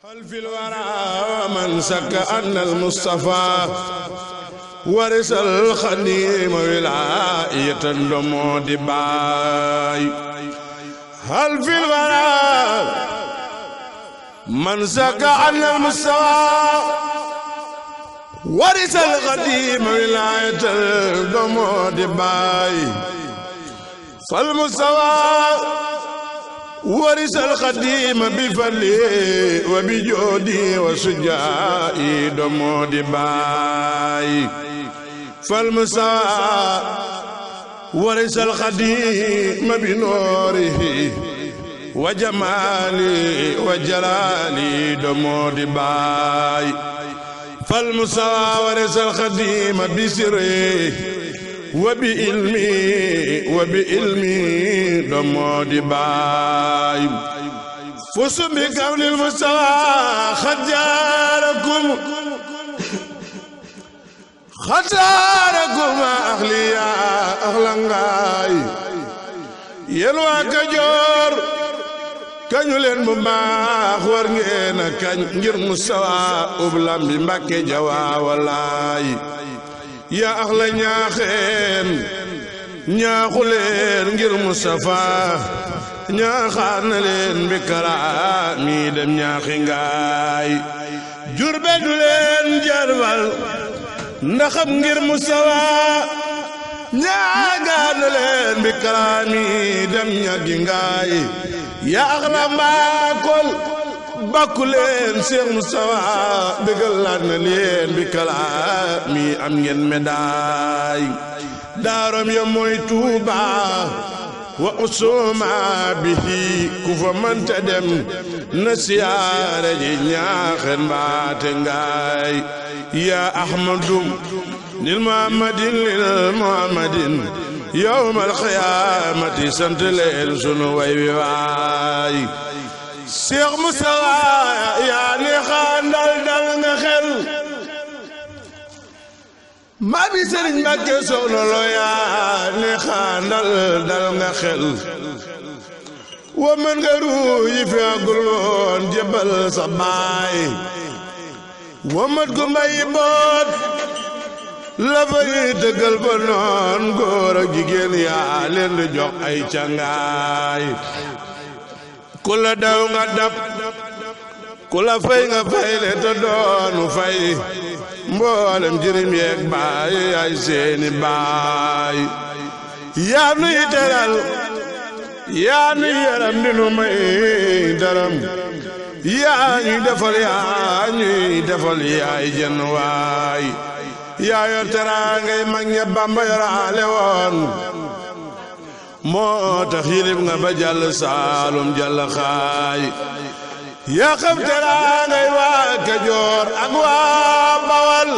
هل في الورى من سك أن المصطفى ورث الخديم ولاية دمود باي. هل في الورى من سك أن المصطفى ورث الخديم ولاية دمود باي. فالمصطفى ورث الخديم بفضله وبجوده وسجائه دمود باي. فالمصطفى ورث الخديم بنوره وجماله وجلاله دمود باي. فالمصطفى ورث الخديم بسره وبإلمي دمود باي. فسوا بقول المصطفى خجاركم أخلنغاي يلوا كجور kañu leen bu baax war ngeen a kañ ngir Mustafa ublam bi Mbàkke jawaa walaay. yaa ax la ñaaxeen ñaaxu leen ngir Mustafa ñaaxaar na leen bi karaami dem ñaaxi ngaay. Jurbel du leen jarbal ndaxam ngir Mustafa ñaaxaar na leen bi karaami dem ñaaxi ngaay. yaa ax la mbaakol bakku leen Seex Mustafa bégal laat na leen bi kalaami am ngeen médaay. daarom ya mooy Tuuba wa usuma bihi ku fa mënta dem na siyaare ji ñaaxeen mbaate ngaay. yaa ahmadum lil muhammadin yawmal qiyaamati sant leen sunu way wi waay. Seex Mustafa yaa ni xaandal dal nga xel maa bi Sëriñ Mbàkke Soxna Lo yaa ni xaandal dal nga xel wa mën nga ruu yi fi agul woon jébbal sa baay. wa mat gu mbayi boot la fay tëggal ba noon góor ak jigéen yaa leen di jox ay cangaay. ku la daw nga dab ku la fay nga fay le te doonu fay mboolem jirim yeeg baay ay seeni baay. yaa nuy teral yaa nuy yaram dinu may daram yaa ñuy defal yaay jenn waay. yaa yor teraangay mag ña Bamba yoraale woon moo tax yilib nga ba jàll Saalum jàll xaay. yaa xam teraangay waa Kajoor ak waa Bawal